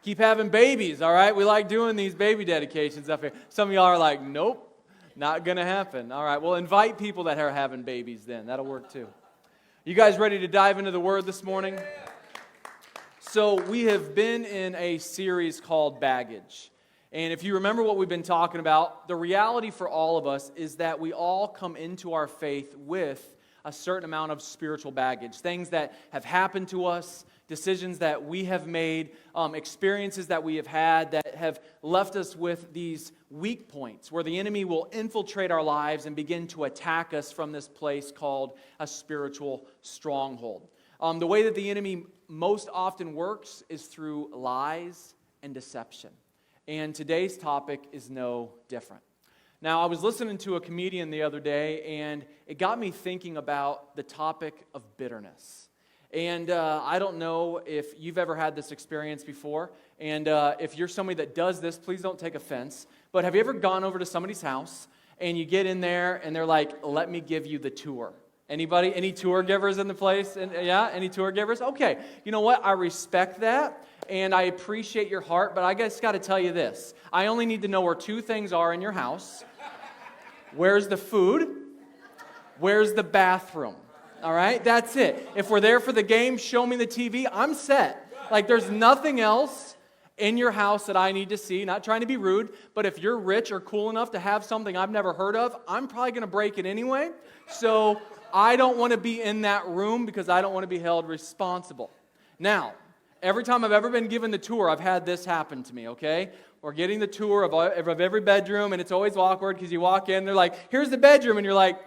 Keep having babies, all right? We like doing these baby dedications up here. Some of y'all are like, nope, not going to happen. All right, well, invite people that are having babies then. That'll work too. You guys ready to dive into the Word this morning? So we have been in a series called Baggage. And if you remember what we've been talking about, the reality for all of us is that we all come into our faith with a certain amount of spiritual baggage. Things that have happened to us, decisions that we have made, experiences that we have had that have left us with these weak points where the enemy will infiltrate our lives and begin to attack us from this place called a spiritual stronghold. The way that the enemy most often works is through lies and deception. And today's topic is no different. Now, I was listening to a comedian the other day, and it got me thinking about the topic of bitterness. And I don't know if you've ever had this experience before, and if you're somebody that does this, please don't take offense. But have you ever gone over to somebody's house, and you get in there, and they're like, let me give you the tour? Anybody? Any tour givers in the place? Yeah? Any tour givers? Okay. You know what? I respect that, and I appreciate your heart, but I just got to tell you this. I only need to know where two things are in your house. Where's the food? Where's the bathroom? All right? That's it. If we're there for the game, show me the TV, I'm set. Like, there's nothing else in your house that I need to see. Not trying to be rude, but if you're rich or cool enough to have something I've never heard of, I'm probably going to break it anyway. So I don't want to be in that room because I don't want to be held responsible. Now, every time I've ever been given the tour, I've had this happen to me, okay? We're getting the tour of every bedroom, and it's always awkward because you walk in, they're like, here's the bedroom, and you're like,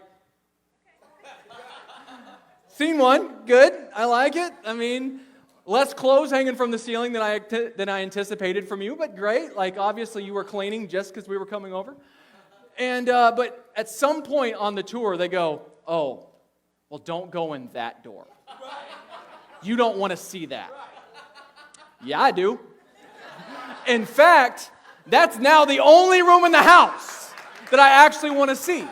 scene one, good, I like it. I mean, less clothes hanging from the ceiling than I anticipated from you, but great. Like, obviously you were cleaning just because we were coming over. And but at some point on the tour, they go, oh, well, don't go in that door. You don't want to see that. Yeah, I do. In fact, that's now the only room in the house that I actually want to see.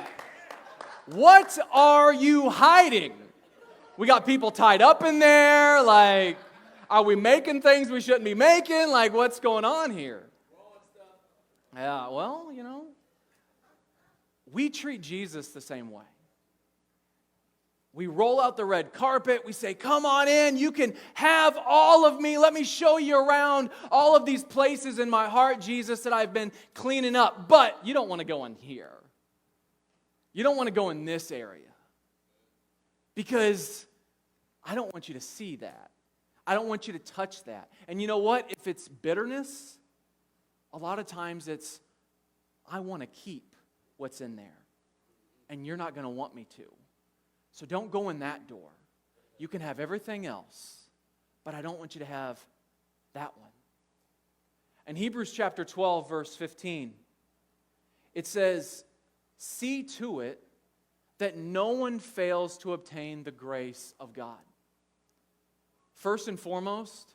What are you hiding? We got people tied up in there. Like, are we making things we shouldn't be making? Like, what's going on here? Yeah, well, you know, we treat Jesus the same way. We roll out the red carpet. We say, come on in. You can have all of me. Let me show you around all of these places in my heart, Jesus, that I've been cleaning up. But you don't want to go in here. You don't want to go in this area. Because I don't want you to see that. I don't want you to touch that. And you know what? If it's bitterness, a lot of times it's, I want to keep what's in there. And you're not going to want me to. So don't go in that door. You can have everything else, but I don't want you to have that one. In Hebrews chapter 12, verse 15, it says, see to it that no one fails to obtain the grace of God. First and foremost,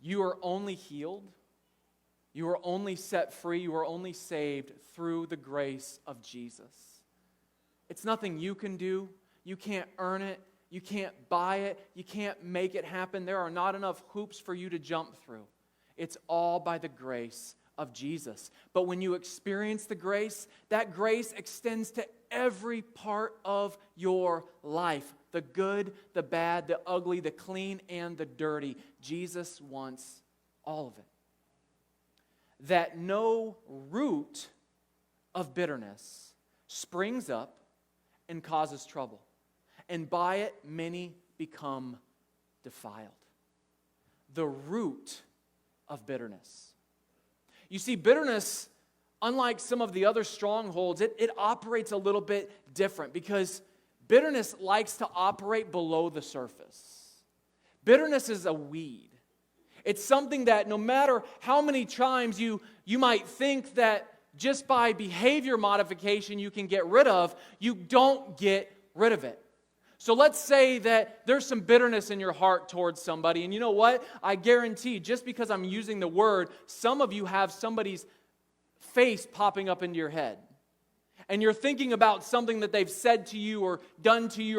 you are only healed, you are only set free, you are only saved through the grace of Jesus. It's nothing you can do. You can't earn it. You can't buy it. You can't make it happen. There are not enough hoops for you to jump through. It's all by the grace of Jesus. But when you experience the grace, that grace extends to every part of your life. The good, the bad, the ugly, the clean, and the dirty. Jesus wants all of it. That no root of bitterness springs up and causes trouble. And by it, many become defiled. The root of bitterness. You see, bitterness, unlike some of the other strongholds, it operates a little bit different because bitterness likes to operate below the surface. Bitterness is a weed. It's something that no matter how many times you might think that just by behavior modification you can get rid of, you don't get rid of it. So let's say that there's some bitterness in your heart towards somebody, and you know what? I guarantee, just because I'm using the word, some of you have somebody's face popping up into your head. and you're thinking about something that they've said to you or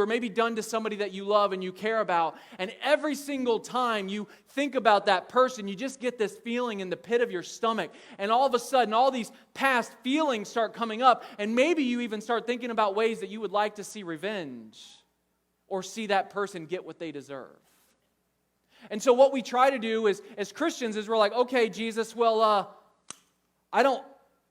maybe done to somebody that you love and you care about, and every single time you think about that person, you just get this feeling in the pit of your stomach, and all of a sudden, all these past feelings start coming up, and maybe you even start thinking about ways that you would like to see revenge or see that person get what they deserve. And so what we try to do is, as Christians, is we're like, okay, Jesus, well,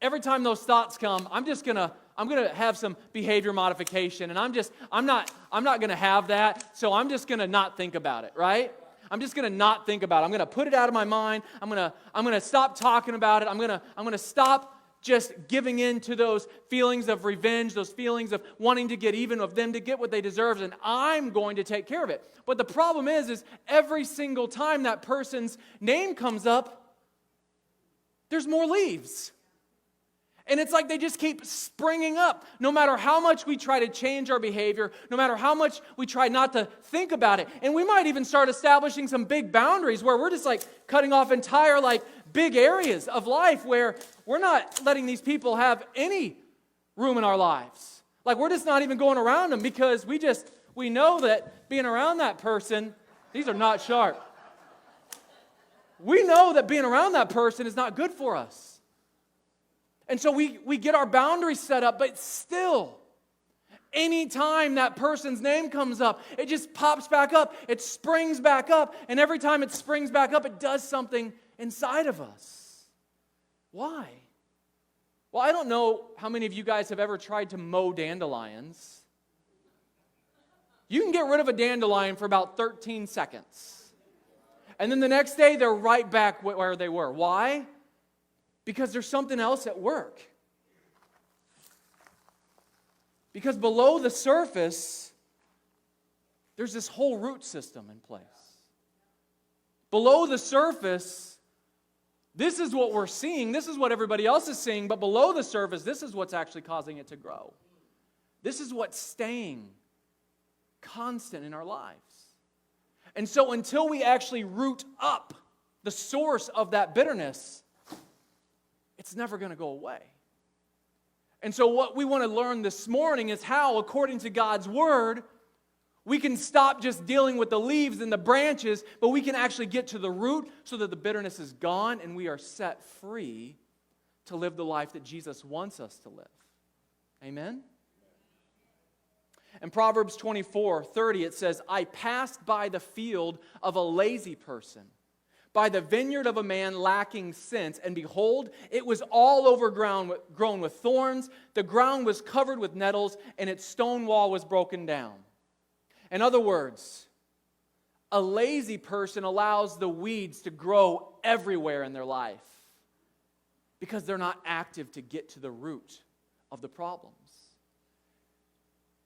every time those thoughts come, I'm going to have some behavior modification, and I'm not going to have that, so I'm just going to not think about it, right? I'm just going to not think about it. I'm going to put it out of my mind. I'm going to stop talking about it. I'm going to stop just giving in to those feelings of revenge, those feelings of wanting to get even, of them to get what they deserve, and I'm going to take care of it. But the problem is every single time that person's name comes up, there's more leaves. And it's like they just keep springing up. No matter how much we try to change our behavior, no matter how much we try not to think about it. And we might even start establishing some big boundaries where we're just like cutting off entire big areas of life where we're not letting these people have any room in our lives. Like we're just not even going around them because we know that being around that person, these are not sharp. We know that being around that person is not good for us. And so we get our boundaries set up, but still, anytime that person's name comes up, it just pops back up, it springs back up, and every time it springs back up, it does something inside of us. Why? Well, I don't know how many of you guys have ever tried to mow dandelions. You can get rid of a dandelion for about 13 seconds. And then the next day, they're right back where they were. Why? Because there's something else at work. Because below the surface, there's this whole root system in place. Below the surface, this is what we're seeing. This is what everybody else is seeing. But below the surface, this is what's actually causing it to grow. This is what's staying constant in our lives. And so until we actually root up the source of that bitterness, it's never going to go away. And so what we want to learn this morning is how, according to God's Word, we can stop just dealing with the leaves and the branches, but we can actually get to the root so that the bitterness is gone and we are set free to live the life that Jesus wants us to live. Amen? In Proverbs 24:30, it says, I passed by the field of a lazy person, by the vineyard of a man lacking sense, and behold, it was all overgrown, grown with thorns. The ground was covered with nettles, and its stone wall was broken down. In other words, a lazy person allows the weeds to grow everywhere in their life because they're not active to get to the root of the problems.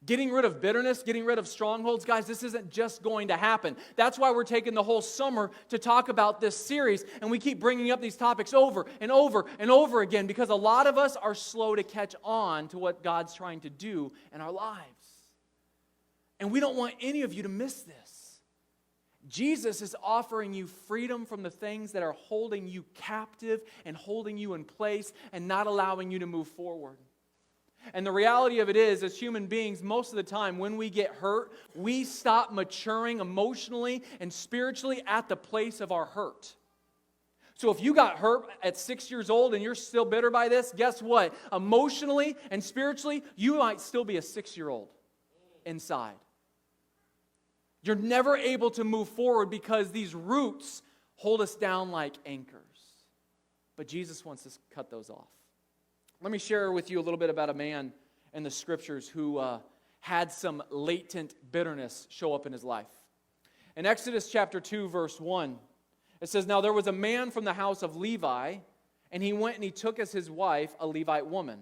Getting rid of bitterness, getting rid of strongholds, guys, this isn't just going to happen. That's why we're taking the whole summer to talk about this series, and we keep bringing up these topics over and over and over again because a lot of us are slow to catch on to what God's trying to do in our lives. And we don't want any of you to miss this. Jesus is offering you freedom from the things that are holding you captive and holding you in place and not allowing you to move forward. And the reality of it is, as human beings, most of the time when we get hurt, we stop maturing emotionally and spiritually at the place of our hurt. So if you got hurt at 6 years old and you're still bitter by this, guess what? Emotionally and spiritually, you might still be a 6-year-old inside. You're never able to move forward because these roots hold us down like anchors. But Jesus wants to cut those off. Let me share with you a little bit about a man in the Scriptures who had some latent bitterness show up in his life. In Exodus chapter 2, verse 1, it says, Now there was a man from the house of Levi, and he went and he took as his wife a Levite woman.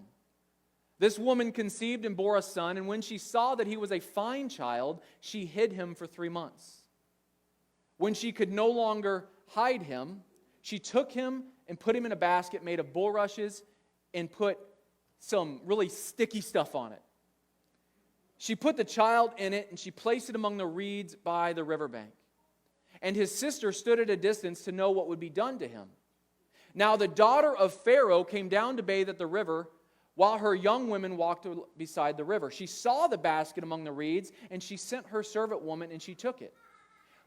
This woman conceived and bore a son, and when she saw that he was a fine child, she hid him for 3 months. When she could no longer hide him, she took him and put him in a basket made of bulrushes and put some really sticky stuff on it. She put the child in it, and she placed it among the reeds by the riverbank. And his sister stood at a distance to know what would be done to him. Now the daughter of Pharaoh came down to bathe at the river while her young women walked beside the river. She saw the basket among the reeds, and she sent her servant woman, and she took it.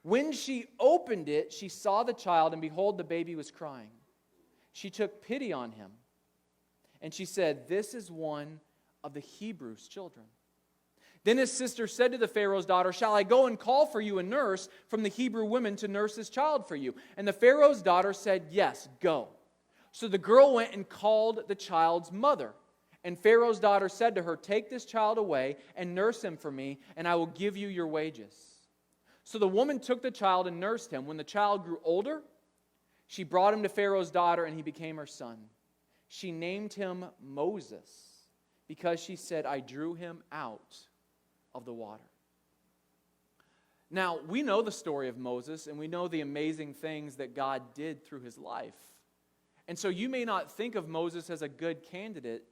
When she opened it, she saw the child, and behold, the baby was crying. She took pity on him, and she said, "This is one of the Hebrews' children." Then his sister said to the Pharaoh's daughter, "Shall I go and call for you a nurse from the Hebrew women to nurse this child for you?" And the Pharaoh's daughter said, "Yes, go." So the girl went and called the child's mother. And Pharaoh's daughter said to her, "Take this child away and nurse him for me, and I will give you your wages." So the woman took the child and nursed him. When the child grew older, she brought him to Pharaoh's daughter, and he became her son. She named him Moses, because she said, "I drew him out of the water." Now, we know the story of Moses, and we know the amazing things that God did through his life. And so you may not think of Moses as a good candidate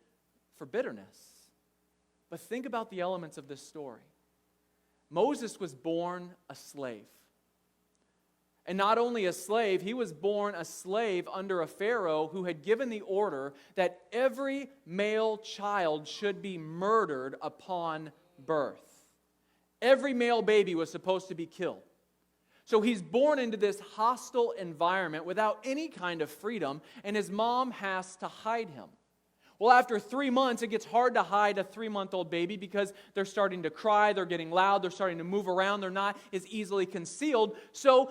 for bitterness, but think about the elements of this story. Moses was born a slave. And not only a slave, he was born a slave under a Pharaoh who had given the order that every male child should be murdered upon birth. Every male baby was supposed to be killed. So he's born into this hostile environment without any kind of freedom, and his mom has to hide him. Well, after 3 months, it gets hard to hide a 3-month-old baby because they're starting to cry, they're getting loud, they're starting to move around, they're not as easily concealed. So,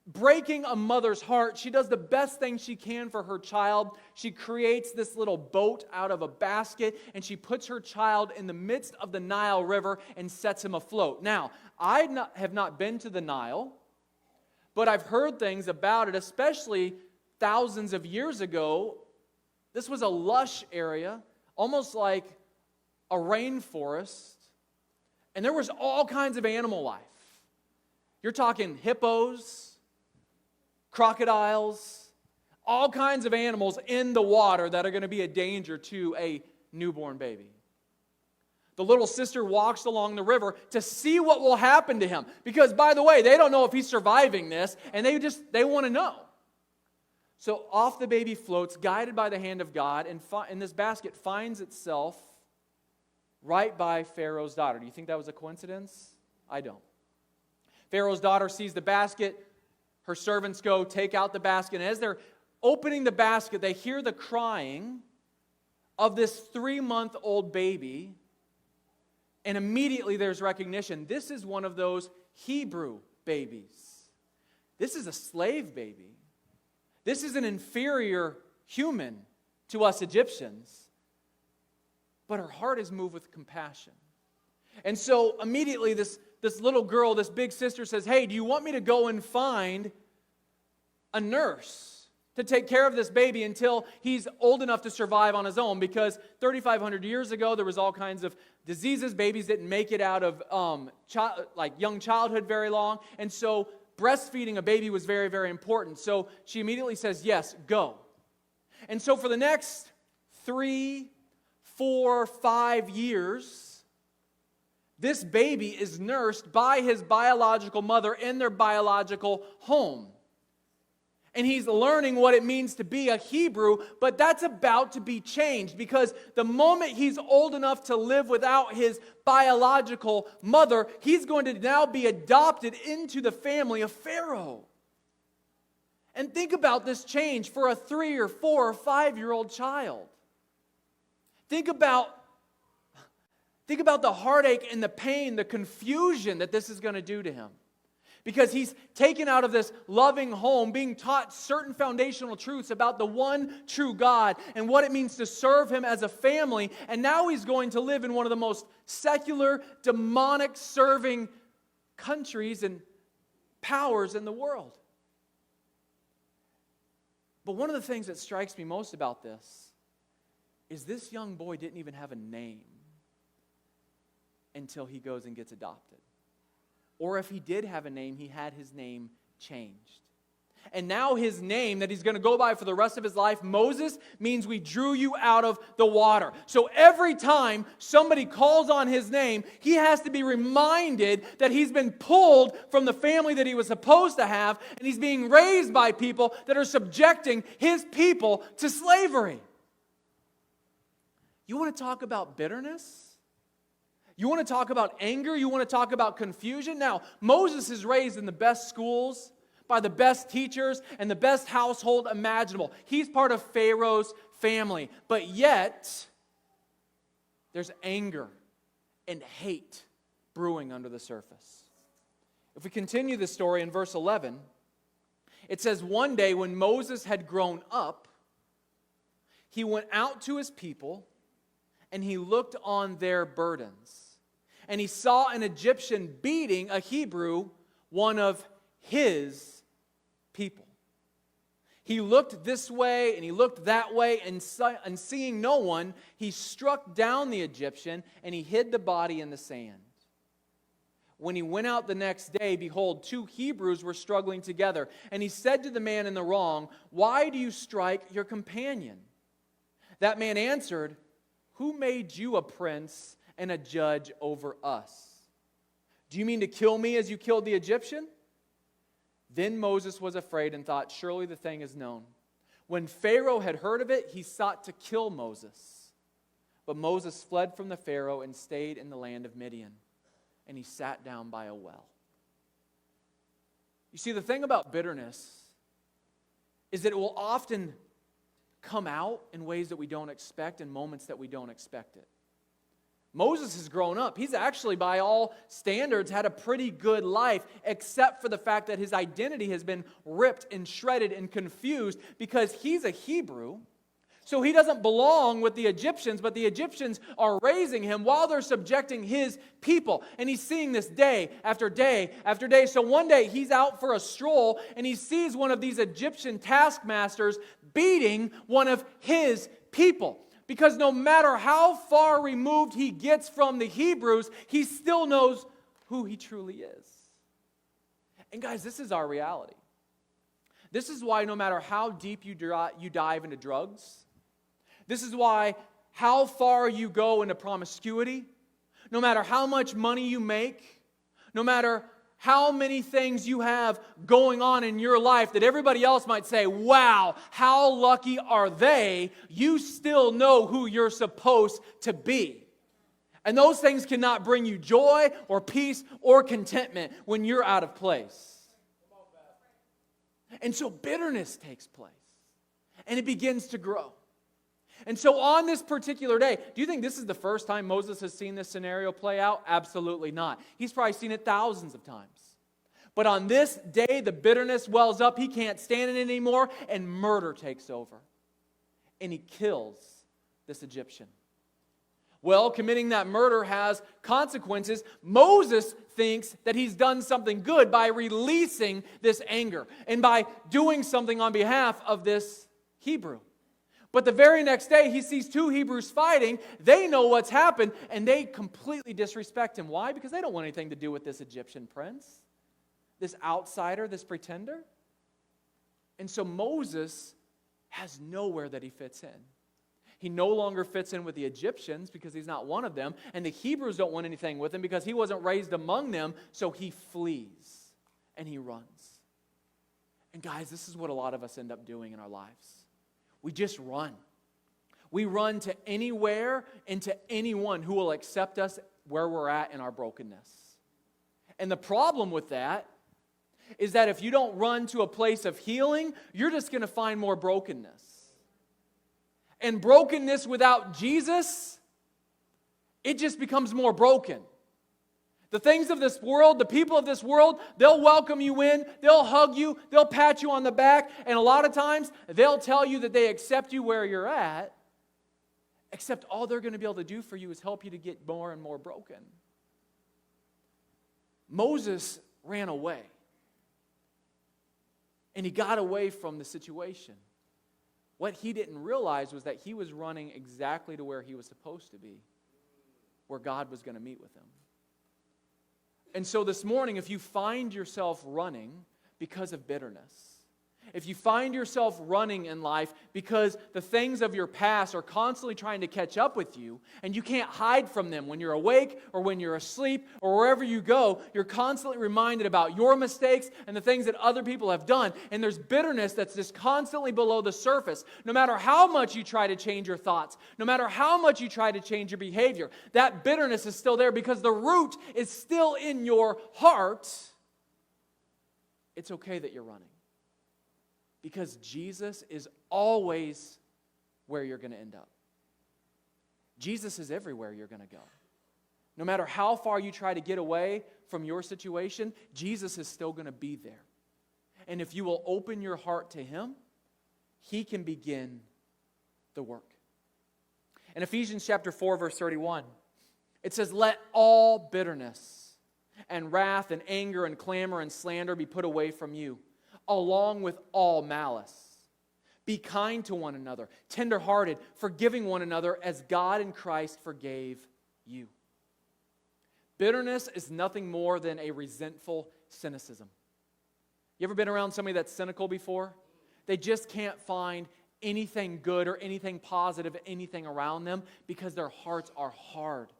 breaking a mother's heart, she does the best thing she can for her child. She creates this little boat out of a basket, and she puts her child in the midst of the Nile River and sets him afloat. Now, I have not been to the Nile, but I've heard things about it, especially thousands of years ago. This was a lush area, almost like a rainforest, and there was all kinds of animal life. You're talking hippos, crocodiles, all kinds of animals in the water that are going to be a danger to a newborn baby. The little sister walks along the river to see what will happen to him. Because, by the way, they don't know if he's surviving this, and they want to know. So off the baby floats, guided by the hand of God, and this basket finds itself right by Pharaoh's daughter. Do you think that was a coincidence? I don't. Pharaoh's daughter sees the basket. Her servants go take out the basket. And as they're opening the basket, they hear the crying of this 3-month-old baby. And immediately there's recognition. This is one of those Hebrew babies. This is a slave baby. This is an inferior human to us Egyptians. But her heart is moved with compassion. And so immediately this little girl, this big sister says, "Hey, do you want me to go and find a nurse to take care of this baby until he's old enough to survive on his own?" Because 3,500 years ago, there was all kinds of diseases. Babies didn't make it out of young childhood very long. And so breastfeeding a baby was very, very important. So she immediately says, "Yes, go." And so for the next 3, 4, 5 years, this baby is nursed by his biological mother in their biological home. And he's learning what it means to be a Hebrew, but that's about to be changed because the moment he's old enough to live without his biological mother, he's going to now be adopted into the family of Pharaoh. And think about this change for a 3 or 4 or 5-year-old child. Think about the heartache and the pain, the confusion that this is going to do to him. Because he's taken out of this loving home, being taught certain foundational truths about the one true God and what it means to serve Him as a family. And now he's going to live in one of the most secular, demonic serving countries and powers in the world. But one of the things that strikes me most about this is this young boy didn't even have a name until he goes and gets adopted. Or if he did have a name, he had his name changed. And now his name that he's going to go by for the rest of his life, Moses, means we drew you out of the water. So every time somebody calls on his name, he has to be reminded that he's been pulled from the family that he was supposed to have, and he's being raised by people that are subjecting his people to slavery. You want to talk about bitterness? You want to talk about anger? You want to talk about confusion? Now, Moses is raised in the best schools, by the best teachers, and the best household imaginable. He's part of Pharaoh's family. But yet, there's anger and hate brewing under the surface. If we continue the story in verse 11, it says, one day when Moses had grown up, he went out to his people, and he looked on their burdens. And he saw an Egyptian beating a Hebrew, one of his people. He looked this way and he looked that way, and seeing no one, he struck down the Egyptian and he hid the body in the sand. When he went out the next day, behold, 2 Hebrews were struggling together. And he said to the man in the wrong, "Why do you strike your companion?" That man answered, "Who made you a prince and a judge over us? Do you mean to kill me as you killed the Egyptian?" Then Moses was afraid and thought, surely the thing is known. When Pharaoh had heard of it, he sought to kill Moses. But Moses fled from the Pharaoh and stayed in the land of Midian. And he sat down by a well. You see, the thing about bitterness is that it will often come out in ways that we don't expect, in moments that we don't expect it. Moses has grown up. He's actually, by all standards, had a pretty good life, except for the fact that his identity has been ripped and shredded and confused because he's a Hebrew. So he doesn't belong with the Egyptians, but the Egyptians are raising him while they're subjecting his people. And he's seeing this day after day after day. So one day he's out for a stroll and he sees one of these Egyptian taskmasters beating one of his people. Because no matter how far removed he gets from the Hebrews, he still knows who he truly is. And guys, this is our reality. This is why no matter how deep you dive into drugs, this is why how far you go into promiscuity, no matter how much money you make, no matter how many things you have going on in your life that everybody else might say, wow, how lucky are they? You still know who you're supposed to be. And those things cannot bring you joy or peace or contentment when you're out of place. And so bitterness takes place. And it begins to grow. And so on this particular day, do you think this is the first time Moses has seen this scenario play out? Absolutely not. He's probably seen it thousands of times. But on this day, the bitterness wells up. He can't stand it anymore, and murder takes over. And he kills this Egyptian. Well, committing that murder has consequences. Moses thinks that he's done something good by releasing this anger and by doing something on behalf of this Hebrew. But the very next day, he sees 2 Hebrews fighting. They know what's happened, and they completely disrespect him. Why? Because they don't want anything to do with this Egyptian prince, this outsider, this pretender. And so Moses has nowhere that he fits in. He no longer fits in with the Egyptians because he's not one of them, and the Hebrews don't want anything with him because he wasn't raised among them, so he flees and he runs. And guys, this is what a lot of us end up doing in our lives. We just run. We run to anywhere and to anyone who will accept us where we're at in our brokenness. And the problem with that is that if you don't run to a place of healing, you're just going to find more brokenness. And brokenness without Jesus, it just becomes more broken. The things of this world, the people of this world, they'll welcome you in, they'll hug you, they'll pat you on the back, and a lot of times they'll tell you that they accept you where you're at, except all they're going to be able to do for you is help you to get more and more broken. Moses ran away, and he got away from the situation. What he didn't realize was that he was running exactly to where he was supposed to be, where God was going to meet with him. And so this morning, if you find yourself running because of bitterness, if you find yourself running in life because the things of your past are constantly trying to catch up with you, and you can't hide from them when you're awake or when you're asleep or wherever you go, you're constantly reminded about your mistakes and the things that other people have done, and there's bitterness that's just constantly below the surface. No matter how much you try to change your thoughts, no matter how much you try to change your behavior, that bitterness is still there because the root is still in your heart. It's okay that you're running. Because Jesus is always where you're going to end up. Jesus is everywhere you're going to go. No matter how far you try to get away from your situation, Jesus is still going to be there. And if you will open your heart to Him, He can begin the work. In Ephesians chapter 4, verse 31, it says, "Let all bitterness and wrath and anger and clamor and slander be put away from you, along with all malice. Be kind to one another, tenderhearted, forgiving one another as God in Christ forgave you." Bitterness is nothing more than a resentful cynicism. You ever been around somebody that's cynical before? They just can't find anything good or anything positive, anything around them because their hearts are hard.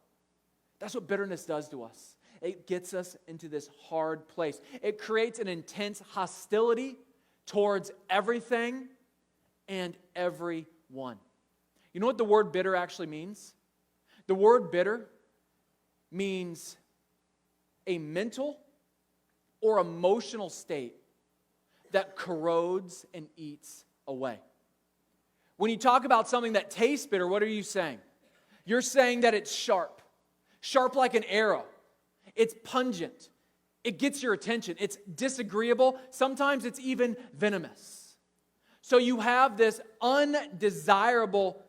That's what bitterness does to us. It gets us into this hard place. It creates an intense hostility towards everything and everyone. You know what the word bitter actually means? The word bitter means a mental or emotional state that corrodes and eats away. When you talk about something that tastes bitter, what are you saying? You're saying that it's sharp. Sharp like an arrow. It's pungent. It gets your attention. It's disagreeable. Sometimes it's even venomous. So you have this undesirable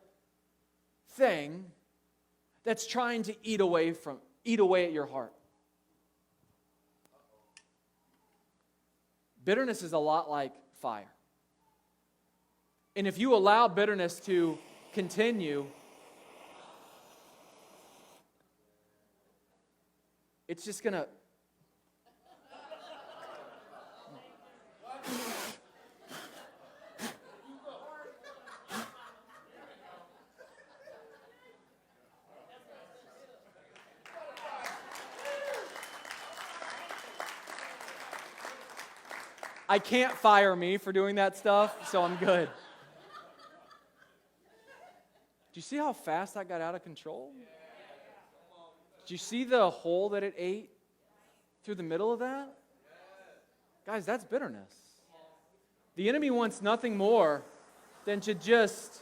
thing that's trying to eat away at your heart. Bitterness is a lot like fire. And if you allow bitterness to continue, it's just going to... I can't fire me for doing that stuff, so I'm good. Do you see how fast that got out of control? Did you see the hole that it ate through the middle of that? Guys, that's bitterness. The enemy wants nothing more than to just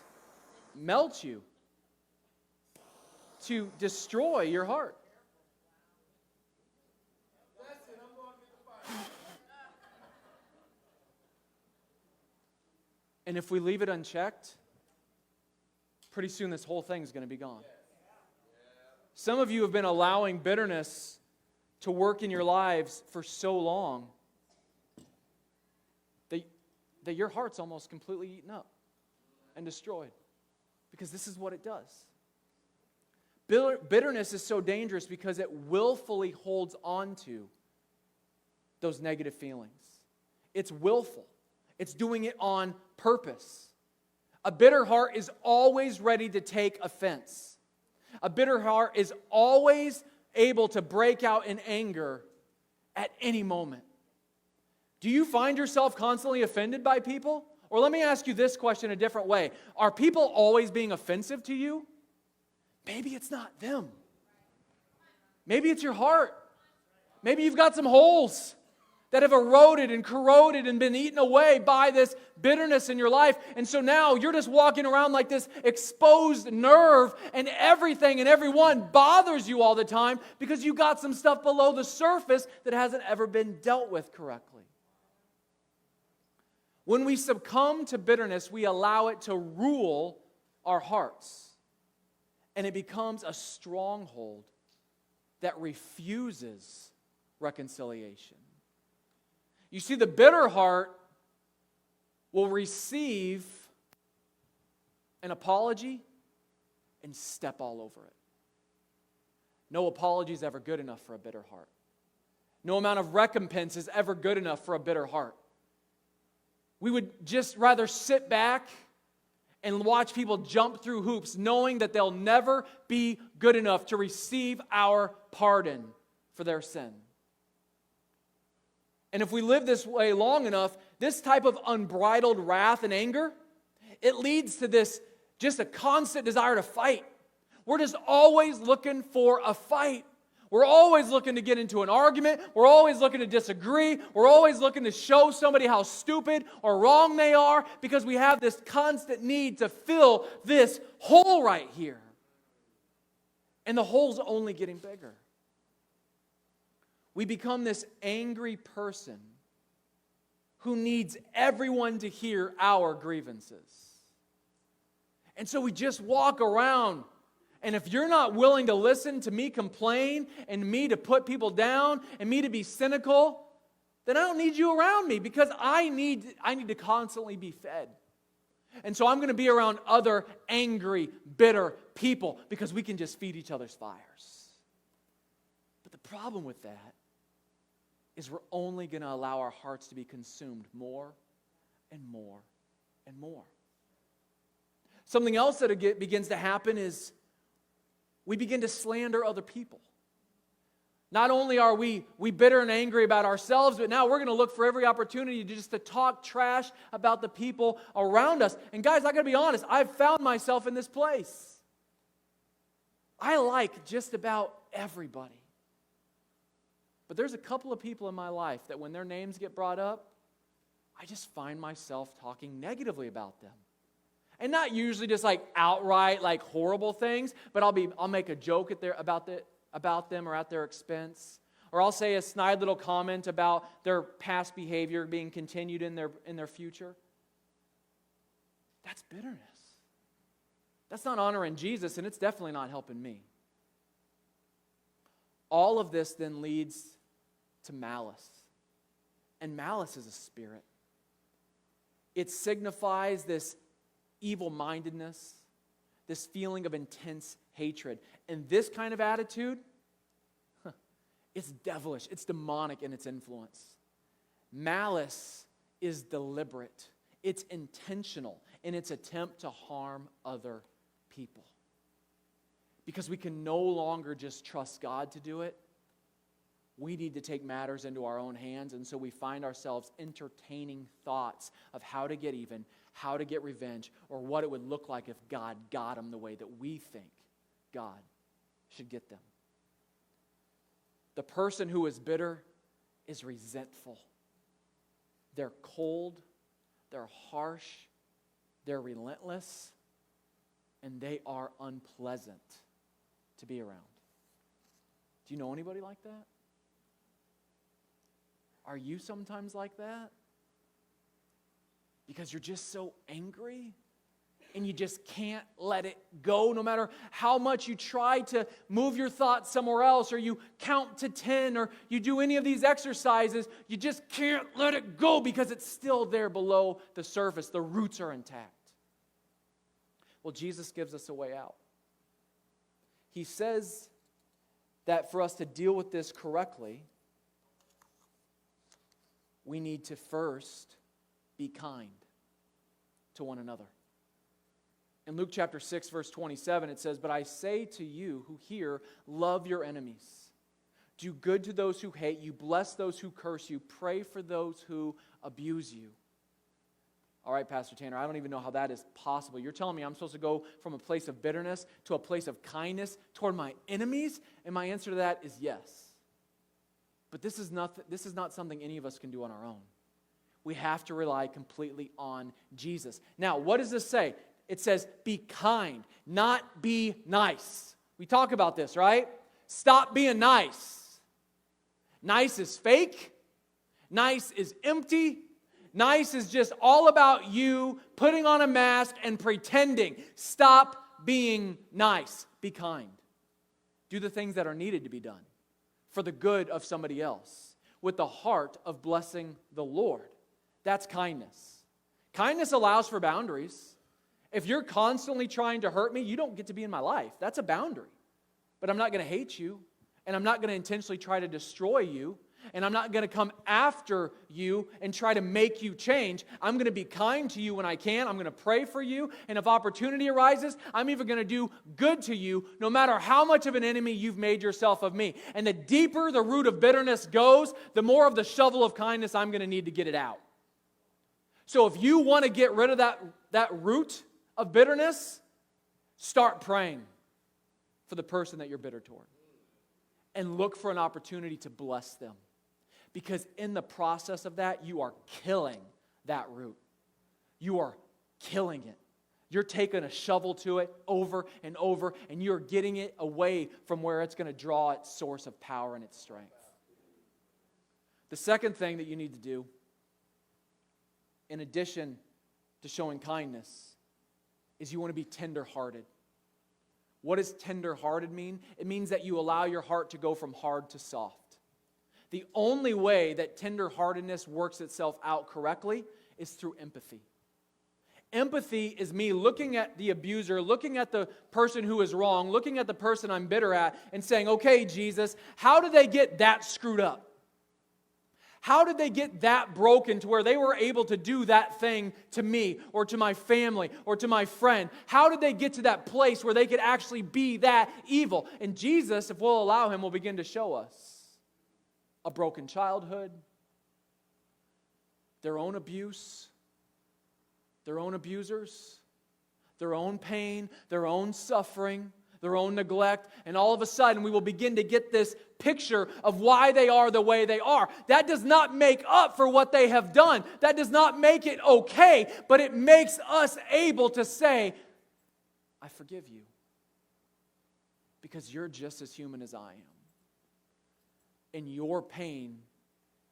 melt you, to destroy your heart. And if we leave it unchecked, pretty soon this whole thing's going to be gone. Some of you have been allowing bitterness to work in your lives for so long that your heart's almost completely eaten up and destroyed. Because this is what it does. Bitterness is so dangerous because it willfully holds on to those negative feelings. It's willful. It's doing it on purpose. A bitter heart is always ready to take offense. A bitter heart is always able to break out in anger at any moment. Do you find yourself constantly offended by people? Or let me ask you this question a different way. Are people always being offensive to you? Maybe it's not them. Maybe it's your heart. Maybe you've got some holes that have eroded and corroded and been eaten away by this bitterness in your life. And so now you're just walking around like this exposed nerve, and everything and everyone bothers you all the time because you got some stuff below the surface that hasn't ever been dealt with correctly. When we succumb to bitterness, we allow it to rule our hearts. And it becomes a stronghold that refuses reconciliation. You see, the bitter heart will receive an apology and step all over it. No apology is ever good enough for a bitter heart. No amount of recompense is ever good enough for a bitter heart. we would just rather sit back and watch people jump through hoops, knowing that they'll never be good enough to receive our pardon for their sin. And if we live this way long enough, this type of unbridled wrath and anger, it leads to this just a constant desire to fight. We're just always looking for a fight. We're always looking to get into an argument. We're always looking to disagree. We're always looking to show somebody how stupid or wrong they are because we have this constant need to fill this hole right here. And the hole's only getting bigger. We become this angry person who needs everyone to hear our grievances. And so we just walk around. And if you're not willing to listen to me complain and me to put people down and me to be cynical, then I don't need you around me because I need to constantly be fed. And so I'm going to be around other angry, bitter people because we can just feed each other's fires. But the problem with that is we're only going to allow our hearts to be consumed more and more and more. Something else that begins to happen is we begin to slander other people. Not only are we bitter and angry about ourselves, but now we're going to look for every opportunity to talk trash about the people around us. And guys, I got to be honest, I've found myself in this place. I like just about everybody. But there's a couple of people in my life that when their names get brought up, I just find myself talking negatively about them. And not usually just like outright like horrible things, but I'll make a joke about them or at their expense. Or I'll say a snide little comment about their past behavior being continued in their future. That's bitterness. That's not honoring Jesus, and it's definitely not helping me. All of this then leads to malice. And malice is a spirit. It signifies this evil-mindedness, this feeling of intense hatred. And this kind of attitude, it's devilish, it's demonic in its influence. Malice is deliberate, it's intentional in its attempt to harm other people. Because we can no longer just trust God to do it. We need to take matters into our own hands, and so we find ourselves entertaining thoughts of how to get even, how to get revenge, or what it would look like if God got them the way that we think God should get them. The person who is bitter is resentful. They're cold, they're harsh, they're relentless, and they are unpleasant to be around. Do you know anybody like that? Are you sometimes like that? Because you're just so angry and you just can't let it go no matter how much you try to move your thoughts somewhere else, or you count to 10, or you do any of these exercises. You just can't let it go because it's still there below the surface. The roots are intact. Well, Jesus gives us a way out. He says that for us to deal with this correctly, we need to first be kind to one another. In Luke chapter 6, verse 27, it says, "But I say to you who hear, love your enemies. Do good to those who hate you. Bless those who curse you. Pray for those who abuse you." All right, Pastor Tanner, I don't even know how that is possible. You're telling me I'm supposed to go from a place of bitterness to a place of kindness toward my enemies? And my answer to that is yes. But this is not something any of us can do on our own. We have to rely completely on Jesus. Now, what does this say? It says, be kind, not be nice. We talk about this, right? Stop being nice. Nice is fake. Nice is empty. Nice is just all about you putting on a mask and pretending. Stop being nice. Be kind. Do the things that are needed to be done for the good of somebody else with the heart of blessing the Lord. That's kindness. Kindness allows for boundaries. If you're constantly trying to hurt me, you don't get to be in my life. That's a boundary. But I'm not going to hate you, and I'm not going to intentionally try to destroy you. And I'm not going to come after you and try to make you change. I'm going to be kind to you when I can. I'm going to pray for you. And if opportunity arises, I'm even going to do good to you no matter how much of an enemy you've made yourself of me. And the deeper the root of bitterness goes, the more of the shovel of kindness I'm going to need to get it out. So if you want to get rid of that root of bitterness, start praying for the person that you're bitter toward. And look for an opportunity to bless them. Because in the process of that, you are killing that root. You are killing it. You're taking a shovel to it over and over, and you're getting it away from where it's going to draw its source of power and its strength. The second thing that you need to do, in addition to showing kindness, is you want to be tender-hearted. What does tender-hearted mean? It means that you allow your heart to go from hard to soft. The only way that tender-heartedness works itself out correctly is through empathy. Empathy is me looking at the abuser, looking at the person who is wrong, looking at the person I'm bitter at, and saying, okay, Jesus, how did they get that screwed up? How did they get that broken to where they were able to do that thing to me or to my family or to my friend? How did they get to that place where they could actually be that evil? And Jesus, if we'll allow Him, will begin to show us a broken childhood, their own abuse, their own abusers, their own pain, their own suffering, their own neglect, and all of a sudden we will begin to get this picture of why they are the way they are. That does not make up for what they have done. That does not make it okay, but it makes us able to say, I forgive you, because you're just as human as I am. And your pain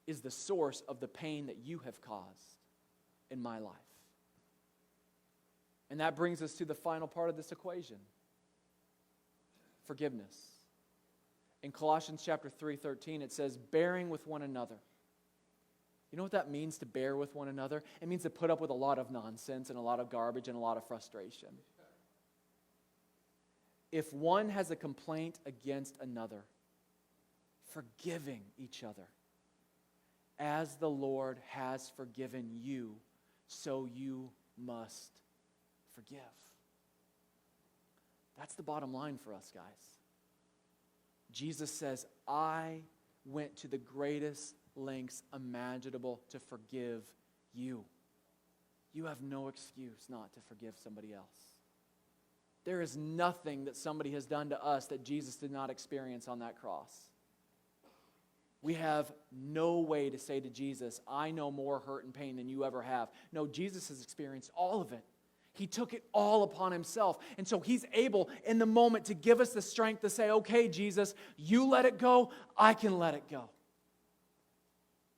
is the source of the pain that you have caused in my life. And that brings us to the final part of this equation. Forgiveness. In Colossians chapter 3:13, it says, bearing with one another. You know what that means, to bear with one another? It means to put up with a lot of nonsense and a lot of garbage and a lot of frustration. If one has a complaint against another, forgiving each other, as the Lord has forgiven you, so you must forgive. That's the bottom line for us, guys. Jesus says, I went to the greatest lengths imaginable to forgive you. You have no excuse not to forgive somebody else. There is nothing that somebody has done to us that Jesus did not experience on that cross. We have no way to say to Jesus, I know more hurt and pain than you ever have. No, Jesus has experienced all of it. He took it all upon Himself. And so He's able in the moment to give us the strength to say, okay, Jesus, you let it go, I can let it go.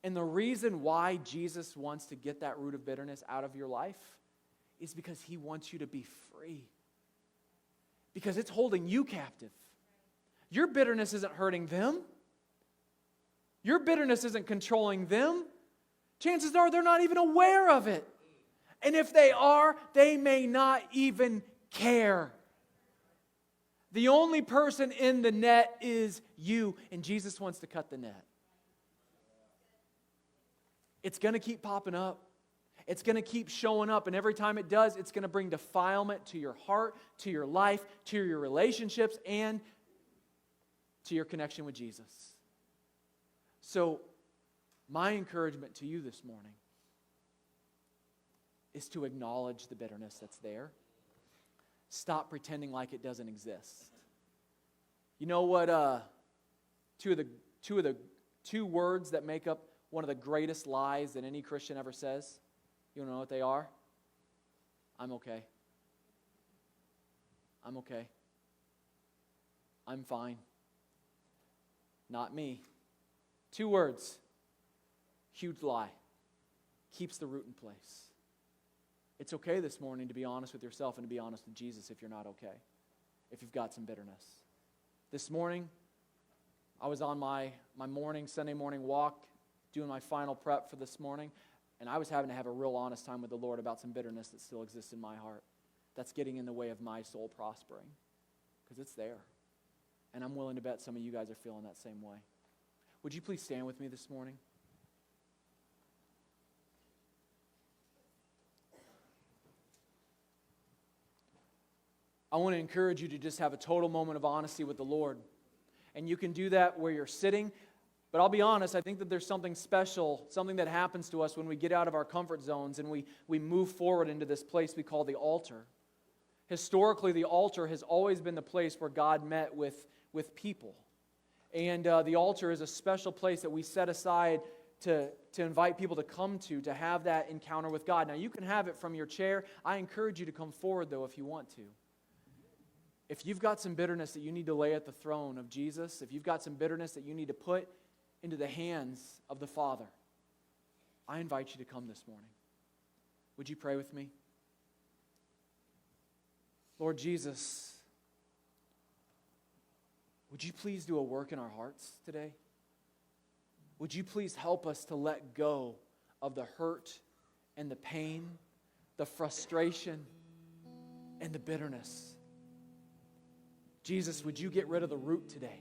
And the reason why Jesus wants to get that root of bitterness out of your life is because He wants you to be free. Because it's holding you captive. Your bitterness isn't hurting them. Your bitterness isn't controlling them. Chances are they're not even aware of it. And if they are, they may not even care. The only person in the net is you, and Jesus wants to cut the net. It's going to keep popping up. It's going to keep showing up, and every time it does, it's going to bring defilement to your heart, to your life, to your relationships, and to your connection with Jesus. So, my encouragement to you this morning is to acknowledge the bitterness that's there. Stop pretending like it doesn't exist. You know what? Two of the words that make up one of the greatest lies that any Christian ever says. You know what they are? I'm okay. I'm okay. I'm fine. Not me. 2 words. Huge lie. Keeps the root in place. It's okay this morning to be honest with yourself and to be honest with Jesus if you're not okay. If you've got some bitterness. This morning, I was on my Sunday morning walk, doing my final prep for this morning, and I was having to have a real honest time with the Lord about some bitterness that still exists in my heart. That's getting in the way of my soul prospering. Because it's there. And I'm willing to bet some of you guys are feeling that same way. Would you please stand with me this morning? I want to encourage you to just have a total moment of honesty with the Lord. And you can do that where you're sitting. But I'll be honest, I think that there's something special, something that happens to us when we get out of our comfort zones and we move forward into this place we call the altar. Historically, the altar has always been the place where God met with people. And the altar is a special place that we set aside to invite people to come to have that encounter with God. Now, you can have it from your chair. I encourage you to come forward, though, if you want to. If you've got some bitterness that you need to lay at the throne of Jesus, if you've got some bitterness that you need to put into the hands of the Father, I invite you to come this morning. Would you pray with me? Lord Jesus, would you please do a work in our hearts today? Would you please help us to let go of the hurt and the pain, the frustration and the bitterness? Jesus, would you get rid of the root today?